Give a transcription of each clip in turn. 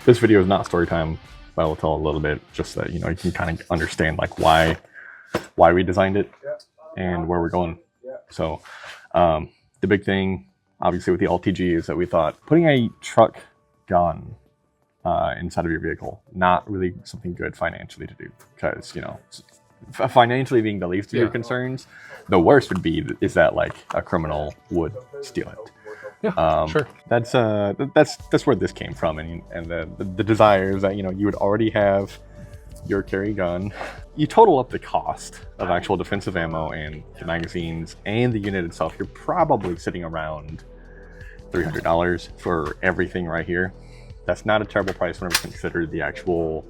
this video is not story time, but I will tell a little bit just so that you can kind of understand like why we designed it and where we're going. So the big thing, obviously, with the LTG is that we thought putting a truck gun inside of your vehicle, not really something good financially to do, because financially being the least of your concerns. The worst would be is that like a criminal would steal it. Yeah, sure. That's where this came from, and the desire is that you would already have your carry gun. You total up the cost of actual defensive ammo and the magazines and the unit itself, you're probably sitting around $300 for everything right here. That's not a terrible price whenever you consider the actual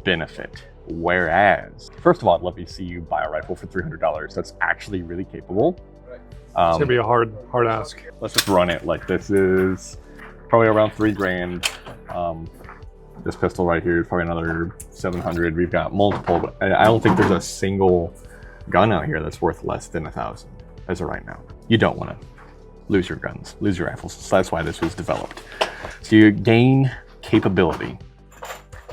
benefit. Whereas, first of all, I'd love to see you buy a rifle for $300. That's actually really capable. It's gonna be a hard ask. Let's just run it. Like, this is probably around $3,000. This pistol right here is probably another 700. We've got multiple, but I don't think there's a single gun out here that's worth less than 1,000 as of right now. You don't want to lose your guns, lose your rifles. So that's why this was developed. So you gain capability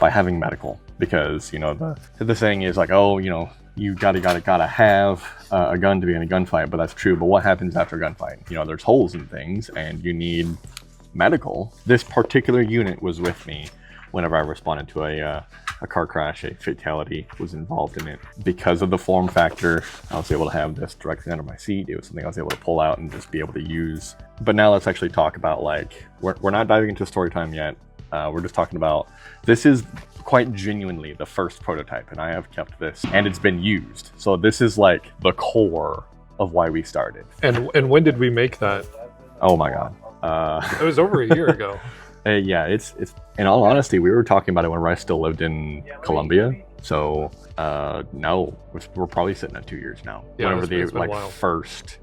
by having medical, because the saying is like, oh, you gotta have a gun to be in a gunfight, but that's true. But what happens after a gunfight? There's holes in things, and you need medical. This particular unit was with me whenever I responded to a car crash. A fatality was involved in it. Because of the form factor, I was able to have this directly under my seat. It was something I was able to pull out and just be able to use. But now let's actually talk about, like, we're not diving into story time yet. We're just talking about, this is quite genuinely the first prototype, and I have kept this, and it's been used. So this is like the core of why we started. And when did we make that? Oh my God. It was over a year ago. Yeah, it's in all honesty, we were talking about it when I still lived in Colombia. So no, we're probably sitting at 2 years now. Yeah, whenever they been a while. first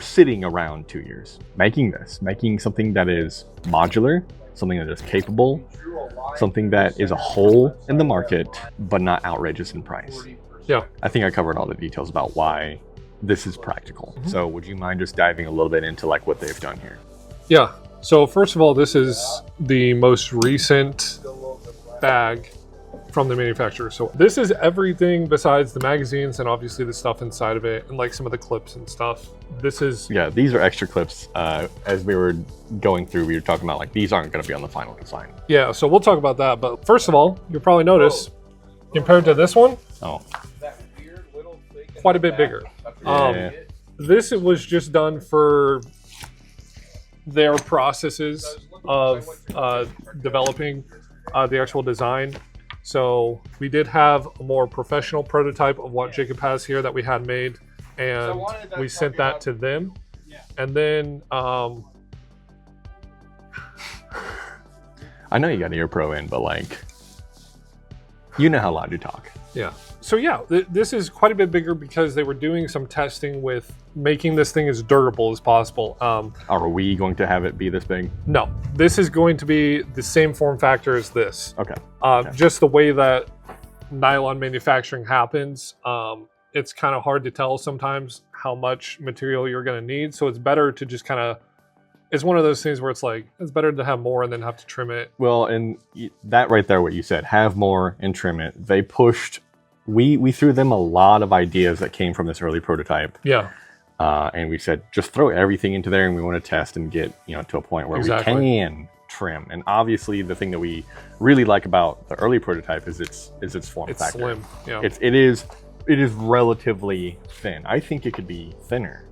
sitting around 2 years. Making something that is modular, something that is capable, something that is a hole in the market, but not outrageous in price. Yeah. I think I covered all the details about why this is practical. Mm-hmm. So would you mind just diving a little bit into like what they've done here? Yeah. So first of all, this is the most recent bag from the manufacturer. So this is everything besides the magazines and obviously the stuff inside of it and like some of the clips and stuff. This is... Yeah, these are extra clips. As we were going through, we were talking about like these aren't going to be on the final design. Yeah, so we'll talk about that. But first of all, you'll probably notice compared to this one, quite a bit bigger. Yeah. This was just done for their processes of developing the actual design. So we did have a more professional prototype of what Jacob has here that we had made, and we sent that to them. And then I know you got an ear pro in, but like, how loud you talk. Yeah. So yeah, this is quite a bit bigger because they were doing some testing with making this thing as durable as possible. Are we going to have it be this big? No, this is going to be the same form factor as this. Okay. Just the way that nylon manufacturing happens, it's kind of hard to tell sometimes how much material you're going to need. So it's better to just kind of, it's one of those things where it's like, it's better to have more and then have to trim it. Well, and that right there, what you said, have more and trim it. They pushed, we threw them a lot of ideas that came from this early prototype. Yeah. And we said, just throw everything into there, and we want to test and get, to a point where we can trim. And obviously the thing that we really like about the early prototype is its form factor. It's slim. Yeah. It is relatively thin. I think it could be thinner.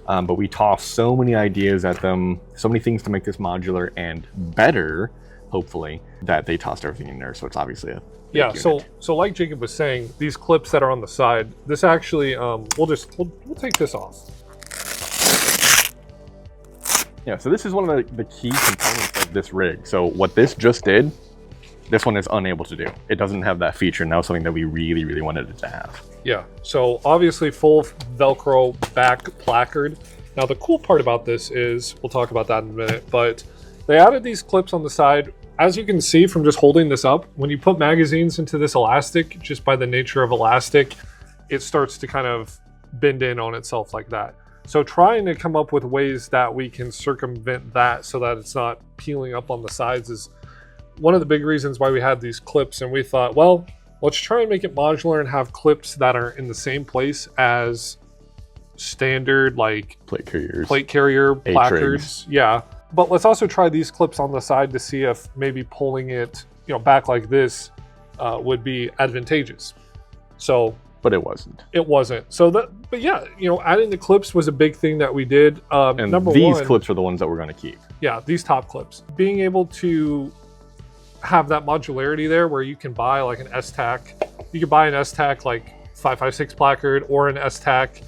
But we tossed so many ideas at them, so many things to make this modular and better, hopefully, that they tossed everything in there. So it's obviously a big unit. So like Jacob was saying, these clips that are on the side, this actually, we'll take this off. Yeah, so this is one of the key components of this rig. So what this just did, this one is unable to do. It doesn't have that feature, and that was something that we really, really wanted it to have. Yeah, so obviously full Velcro back placard. Now the cool part about this is, we'll talk about that in a minute, but they added these clips on the side. As you can see from just holding this up, when you put magazines into this elastic, just by the nature of elastic, it starts to kind of bend in on itself like that. So trying to come up with ways that we can circumvent that so that it's not peeling up on the sides is one of the big reasons why we had these clips, and we thought, well, let's try and make it modular and have clips that are in the same place as standard like Plate carriers. plate carrier A-trigs. placards. Yeah. But let's also try these clips on the side to see if maybe pulling it, back like this would be advantageous. So But it wasn't. it wasn't. But yeah, adding the clips was a big thing that we did. And Number these one, clips are the ones that we're going to keep. yeah, these top clips. Being able to have that modularity there where you can buy like an S-Tac. You could buy an S-Tac like 556 placard or an S-Tac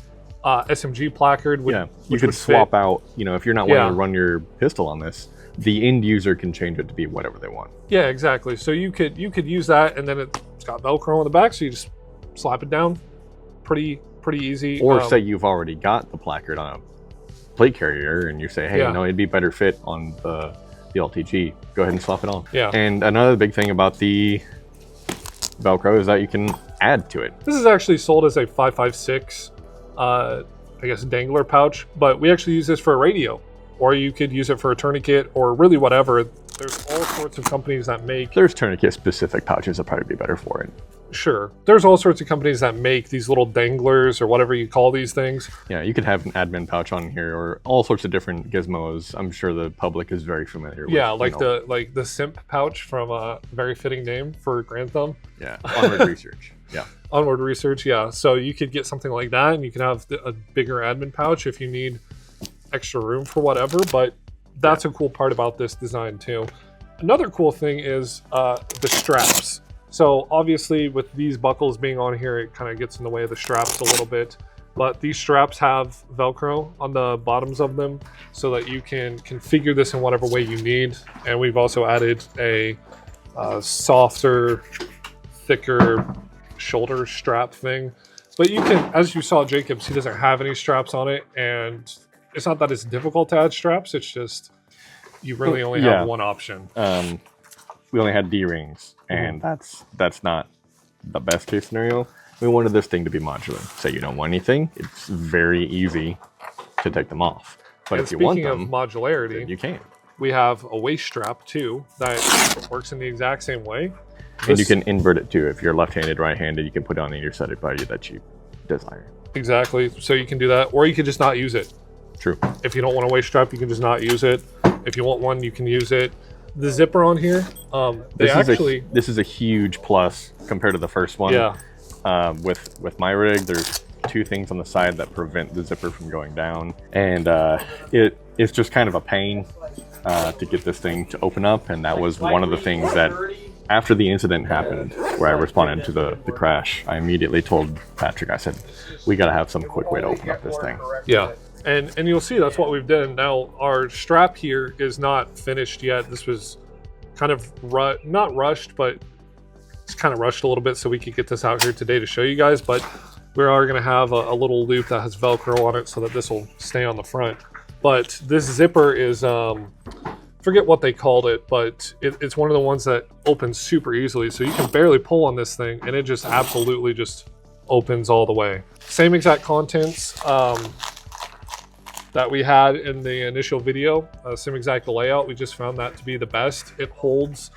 SMG placard. You which could would swap fit. out, if you're not wanting to run your pistol on this, the end user can change it to be whatever they want. Yeah, exactly. So you could use that, and then it's got Velcro on the back, so you just slap it down. Pretty easy. Or say you've already got the placard on a plate carrier and you say, hey, Yeah. it'd be better fit on the LTG. Go ahead and swap it on. Yeah. And another big thing about the Velcro is that you can add to it. This is actually sold as a 556, I guess, dangler pouch, but we actually use this for a radio, or you could use it for a tourniquet, or really whatever. There's all sorts of companies that make. There's tourniquet specific pouches that probably be better for it. Sure. There's all sorts of companies that make these little danglers or whatever you call these things. Yeah, you could have an admin pouch on here or all sorts of different gizmos. I'm sure the public is very familiar with. Yeah, like the Simp pouch from a very fitting name for Grand Thumb. Yeah, Onward Research. Yeah. Onward Research, yeah. So you could get something like that, and you can have a bigger admin pouch if you need extra room for whatever. But that's a cool part about this design too. Another cool thing is the straps. So obviously with these buckles being on here, it kind of gets in the way of the straps a little bit. But these straps have Velcro on the bottoms of them so that you can configure this in whatever way you need. And we've also added a softer, thicker shoulder strap thing. But you can, as you saw Jacobs, he doesn't have any straps on it. And it's not that it's difficult to add straps. It's just you really only have one option. We only had D-rings, and that's not the best case scenario. We wanted this thing to be modular. Say you don't want anything, it's very easy to take them off. But And if you want speaking them, of modularity, then you can. we have a waist strap too that works in the exact same way. And you can invert it too. If you're left-handed, right-handed, you can put it on either side of you that you desire. Exactly. So you can do that, or you could just not use it. True. If you don't want a waist strap, you can just not use it. If you want one, you can use it. The zipper on here, This is a huge plus compared to the first one. Yeah. With my rig, there's two things on the side that prevent the zipper from going down, and it's just kind of a pain to get this thing to open up. And that was one of the things that, after the incident happened, where I responded to the crash, I immediately told Patrick. I said, "We got to have some quick way to open up this thing." Yeah. And you'll see that's what we've done. Now, our strap here is not finished yet. This was kind of not rushed, but it's kind of rushed a little bit so we could get this out here today to show you guys. But we are going to have a little loop that has Velcro on it so that this will stay on the front. But this zipper is, forget what they called it, but it's one of the ones that opens super easily. So you can barely pull on this thing, and it just absolutely just opens all the way. Same exact contents that we had in the initial video, same exact layout. We just found that to be the best. It holds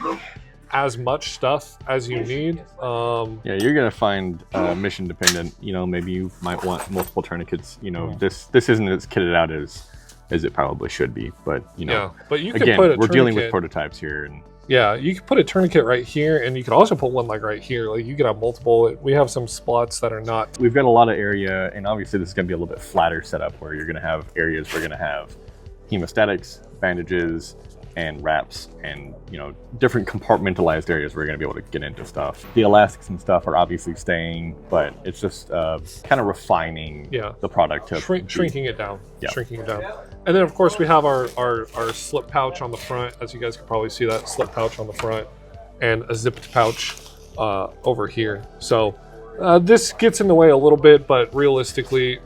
as much stuff as you need. Yeah, you're gonna find mission dependent. Maybe you might want multiple tourniquets. This isn't as kitted out as it probably should be. But yeah, but you can again, put a we're dealing with tourniquet- prototypes here, and Yeah, you can put a tourniquet right here, and you can also put one like right here. Like you could have multiple. We have some spots that are not. we've got a lot of area, and obviously this is gonna be a little bit flatter setup where you're gonna have areas we're gonna have hemostatics, bandages, and wraps, and different compartmentalized areas where you're gonna be able to get into stuff. The elastics and stuff are obviously staying, but it's just kind of refining the product to Shrinking it down. Yeah. Shrinking it down. And then of course we have our slip pouch on the front, as you guys can probably see that slip pouch on the front, and a zipped pouch over here. So this gets in the way a little bit, but realistically,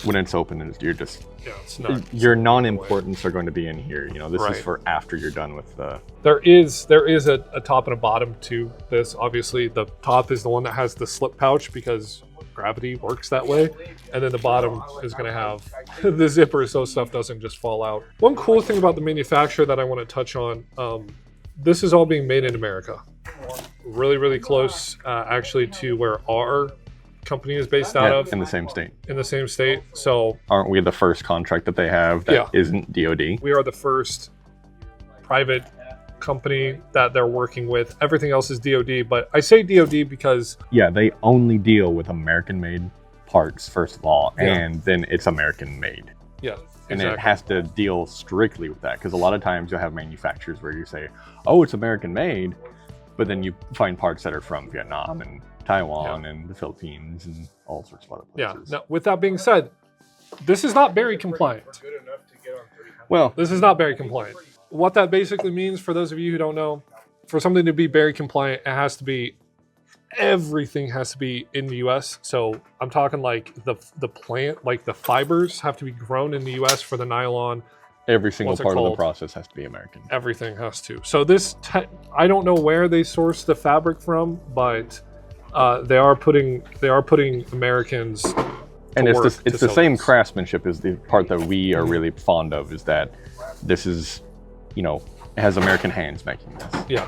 when it's open, you're just it's not. your non-importance are going to be in here. This Right. is for after you're done with the. There is a top and a bottom to this. Obviously, the top is the one that has the slip pouch because gravity works that way, and then the bottom is going to have the zipper so stuff doesn't just fall out. One cool thing about the manufacturer that I want to touch on, this is all being made in America. Really, really close, actually, to where our company is based out of, in the same state. in the same state. So Aren't we the first contract that they have that Yeah. not DoD? we are the first private company that they're working with. Everything else is DoD, but I say DoD because Yeah, they only deal with American-made parts first of all, Yeah. and then it's American-made. yeah, And exactly. it has to deal strictly with that, because a lot of times you'll have manufacturers where you say, oh, it's American made, but then you find parts that are from Vietnam and Taiwan and the Philippines and all sorts of other Yeah. places. Now, with that being said, this is not Berry compliant. Well, This is not Berry compliant. What that basically means, for those of you who don't know, for something to be Berry compliant, it has to be, everything has to be in the U.S. So I'm talking like the plant, like the fibers have to be grown in the U.S. for the nylon. every single What's it part of the called? process has to be American. Everything has to. So I don't know where they source the fabric from, but they are putting Americans. And to it's work the, to it's the sell same this. craftsmanship is the part that we are really fond of, is that this is, it has American hands making this. Yeah.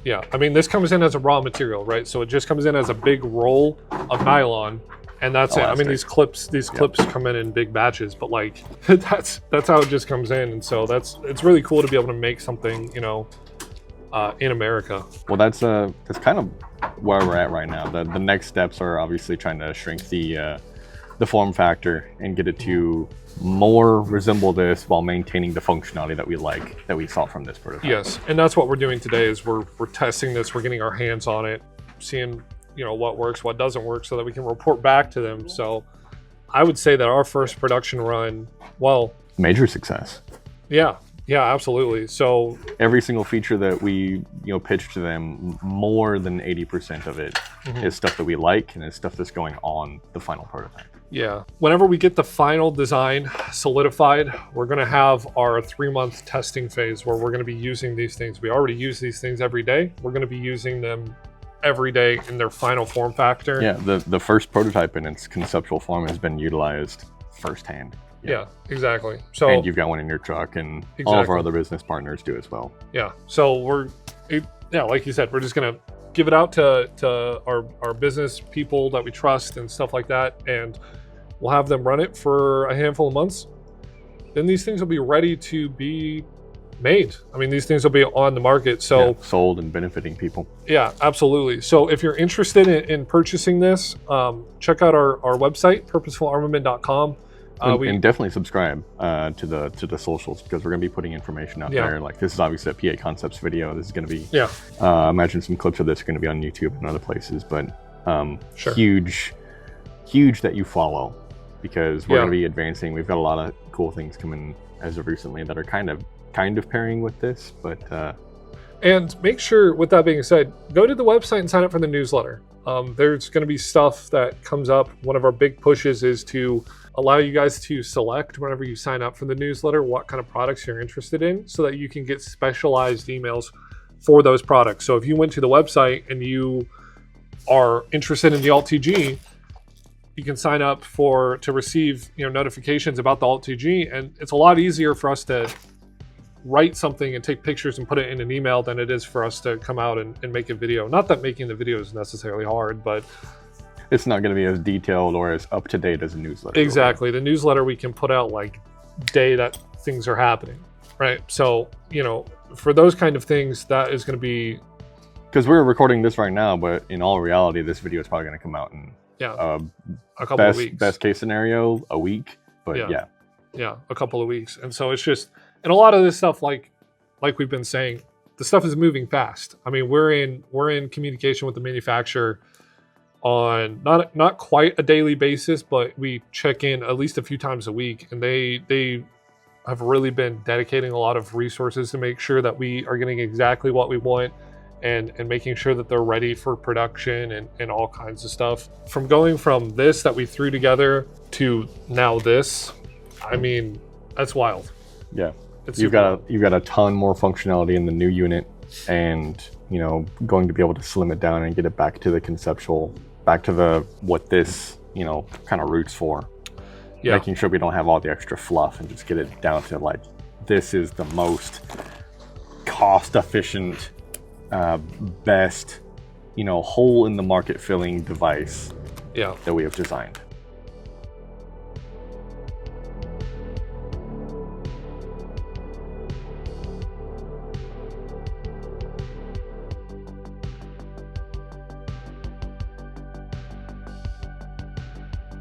Yeah. I mean, this comes in as a raw material, right? So it just comes in as a big roll of nylon, and that's it. I mean, Elastic. these clips come in big batches, but like that's how it just comes in. And so it's really cool to be able to make something, in America. Well, that's kind of where we're at right now. The next steps are obviously trying to shrink the form factor and get it to more resemble this while maintaining the functionality that we saw from this prototype. Yes. And that's what we're doing today is we're testing this. We're getting our hands on it, seeing, what works, what doesn't work, so that we can report back to them. So I would say that our first production run, well, Major success. yeah, absolutely. So Every single feature that we pitched to them, more than 80% of it is stuff that we like, and it's stuff that's going on the final prototype. yeah, whenever we get the final design solidified, we're going to have our 3-month testing phase where we're going to be using these things. We already use these things every day. We're going to be using them every day in their final form factor. Yeah, the first prototype in its conceptual form has been utilized firsthand. Yeah, exactly. So And you've got one in your truck, and all of our Exactly. other business partners do as well. yeah, so like you said, we're just going to give it out to our business people that we trust and stuff like that, and we'll have them run it for a handful of months. Then these things will be ready to be made. I mean, these things will be on the market. So Yeah, sold and benefiting people. yeah, absolutely. So if you're interested in purchasing this, check out our website, purposefularmament.com. And definitely subscribe to the socials, because we're going to be putting information out Yeah. there. Like, this is obviously a PA Concepts video. This is going to be, Yeah, I imagine some clips of this are going to be on YouTube and other places, but Sure. huge that you follow, because we're Yeah. going to be advancing. We've got a lot of cool things coming as of recently that are kind of pairing with this, but and make sure, with that being said, go to the website and sign up for the newsletter. There's going to be stuff that comes up. One of our big pushes is to allow you guys to select, whenever you sign up for the newsletter, what kind of products you're interested in, so that you can get specialized emails for those products. So if you went to the website and you are interested in the Alt-TG, you can sign up to receive notifications about the Alt-TG, and it's a lot easier for us to write something and take pictures and put it in an email than it is for us to come out and make a video. Not that making the video is necessarily hard, but it's not going to be as detailed or as up to date as a newsletter. exactly. The newsletter we can put out like day that things are happening, right? So, for those kind of things, that is going to be, Because we're recording this right now, but in all reality, this video is probably going to come out in a couple of weeks. best case scenario, a week. But Yeah. Yeah, a couple of weeks. And so it's just, and a lot of this stuff, like we've been saying, the stuff is moving fast. I mean, we're in communication with the manufacturer on not quite a daily basis, but we check in at least a few times a week, and they have really been dedicating a lot of resources to make sure that we are getting exactly what we want, and making sure that they're ready for production and all kinds of stuff. From going from this that we threw together to now this, I mean, that's wild. Yeah. It's You've super got a ton more functionality in the new unit, and going to be able to slim it down and get it back to the conceptual, back to what this kind of roots for. Yeah. Making sure we don't have all the extra fluff, and just get it down to like, this is the most cost efficient, best, hole in the market filling device Yeah. that we have designed.